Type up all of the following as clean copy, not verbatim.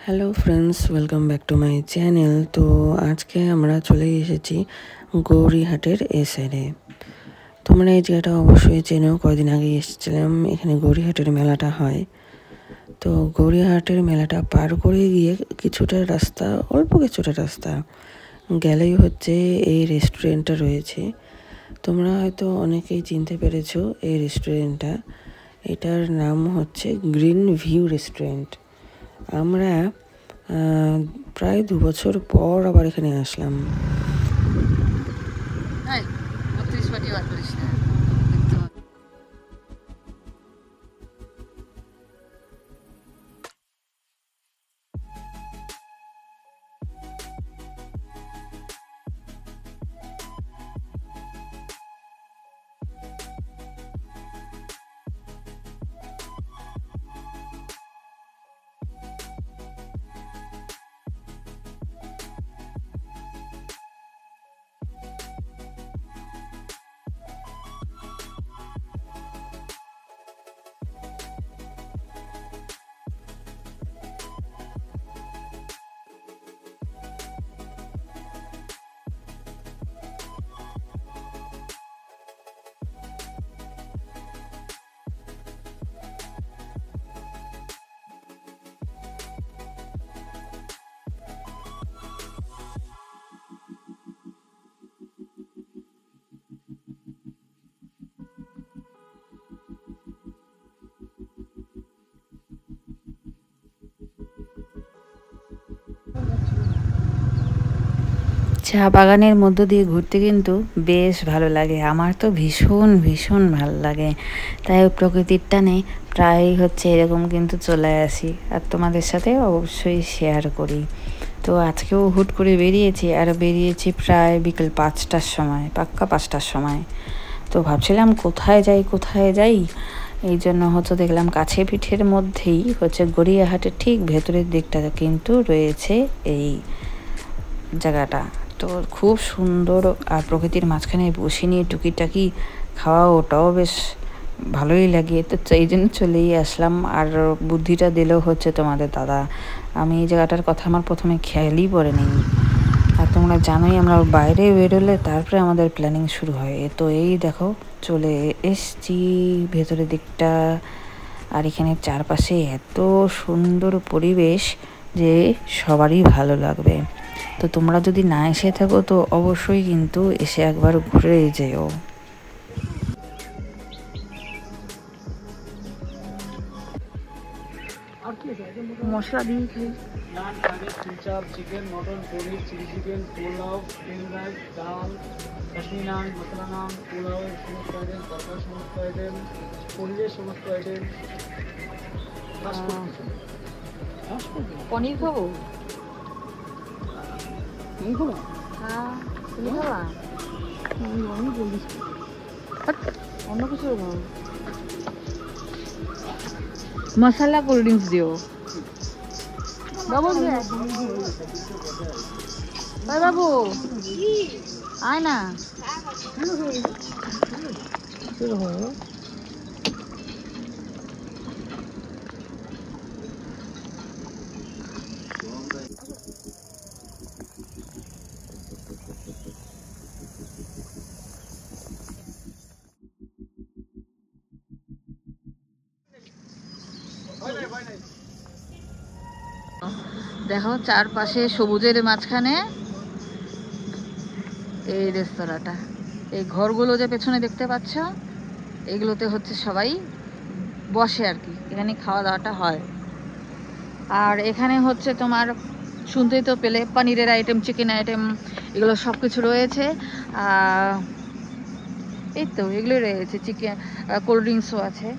Hello friends, welcome back to my channel. তো আজকে আমরা চলে এসেছি গৌরীহাটের এ সাইডে। তোমরা এই জায়গাটা অবশ্যই চেনো, কয়দিন আগে এসেছিলাম। এখানে গৌরীহাটের মেলাটা হয়। তো গৌরীহাটের মেলাটা পার করে গিয়ে কিছুটা রাস্তা, অল্প কিছুটা রাস্তা গেলেই হচ্ছে এই রেস্টুরেন্টটা রয়েছে। তোমরা হয়তো অনেকেই চিনতে পেরেছো এই রেস্টুরেন্টটা। এটার নাম হচ্ছে গ্রিন ভিউ রেস্টুরেন্ট। আমরা প্রায় 2 বছর পর আবার এখানে আসলাম। চা বাগানের মধ্য দিয়ে ঘুরতে কিন্তু বেশ ভালো লাগে। আমার তো ভীষণ ভীষণ ভালো লাগে, তাই প্রকৃতির টানে প্রায় হচ্ছে এরকম কিন্তু চলে আসি আর তোমাদের সাথে অবশ্যই শেয়ার করি। তো আজকেও হুট করে বেরিয়েছি, আর বেরিয়েছি প্রায় বিকেল 5টার সময়, পাক্কা 5টার সময়। তো ভাবছিলাম কোথায় যাই, এই জন্য হচ্ছে দেখলাম কাছে পিঠের মধ্যেই হচ্ছে গড়িয়াহাটের ঠিক ভেতরের দিকটা কিন্তু রয়েছে এই জায়গাটা। তো খুব সুন্দর, আর প্রকৃতির মাঝখানে বসে নিয়ে টুকিটাকি খাওয়া, ওটাও বেশ ভালোই লাগে। তো এই জন্য চলেই আসলাম। আর বুদ্ধিটা দিলেও হচ্ছে তোমাদের দাদা। আমি এই জায়গাটার কথা আমার প্রথমে খেয়ালই পড়েনি। আর তোমরা জানোই আমরা বাইরে বেরোলে তারপরে আমাদের প্ল্যানিং শুরু হয়। তো এই দেখো চলে এসছি ভেতরের দিকটা। আর এখানে চারপাশে এত সুন্দর পরিবেশ যে সবারই ভালো লাগবে। তো তোমরা যদি না এসে থাকো তো অবশ্যই কিন্তু এসে একবার ঘুরে যেও। মশলা দিয়ে খাই। নান, পনির, চিচাপ, chicken, mutton, paneer, chilli chicken, pulao, plain rice, ডাল, কাশ্মীর নান, মশলা নান, পোলাওয়ের সমস্ত আইটেম, তরকার সমস্ত আইটেম, পনিরের সমস্ত আইটেম। পনির খাবো? তুমি খাবো? হ্যাঁ, তুমি খাবা? অন্য কিছু মশলা কোল্ড ড্রিঙ্কস দিও বাবু। বাবু আয় না। দেখো চারপাশে সবুজের মাঝখানে এই রেস্তোরাঁটা। এই ঘরগুলো যে পেছনে দেখতে পাচ্ছ, এগুলোতে হচ্ছে সবাই বসে আর কি, এখানে খাওয়া দাওয়াটা হয়। আর এখানে হচ্ছে তোমার শুনতেই তো পেলে পনিরের আইটেম, চিকেন আইটেম, এগুলো সব কিছু রয়েছে। এই তো এগুলোই রয়েছে, চিকেন, কোল্ড ড্রিঙ্কসও আছে।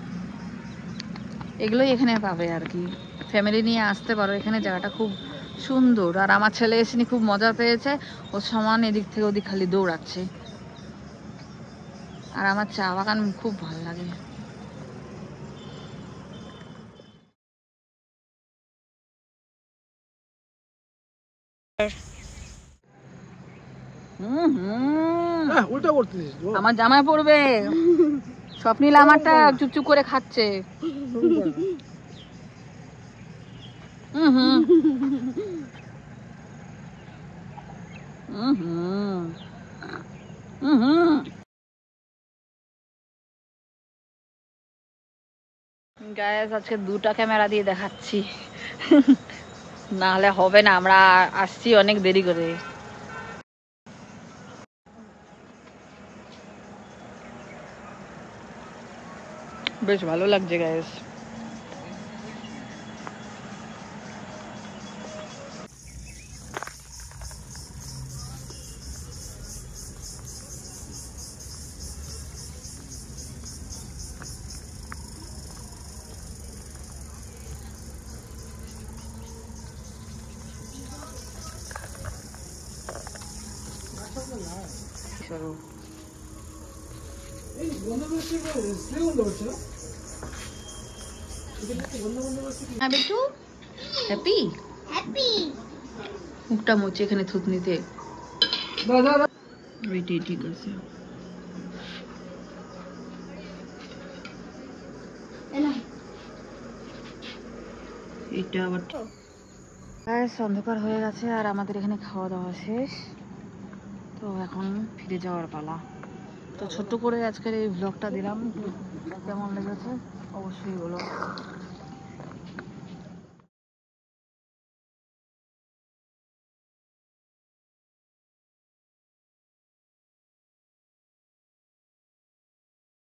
এগুলোই এখানে পাবে আর কি। ফ্যামিলি নিয়ে আসতে পারো, এখানে জায়গাটা খুব সুন্দর। আর আমার ছেলে এসে খুব মজা পেয়েছে, ও সমান এদিক থেকে ওদিক খালি দৌড়াচ্ছে। আর আমার চা বাগান খুব ভালো লাগে। আমার জামায় পড়বে। স্বপ্নিল আমারটা চুপচুপ করে খাচ্ছে। গাইস আজকে দুটা ক্যামেরা দিয়ে দেখাচ্ছি, না হলে হবে না। আমরা আসছি অনেক দেরি করে। বেশ ভালো লাগছে গাইস। হ্যাপি হ্যাপি মুখটা মুছে এখানে থুতনিতে। ওইটাই ঠিক আছে। এটা আবার অন্ধকার হয়ে গেছে আর আমাদের এখানে খাওয়া দাওয়া শেষ, তো এখন ফিরে যাওয়ার পালা। তো ছোট্ট করে আজকের এই ব্লগটা দিলাম, কেমন লেগেছে অবশ্যই বলো।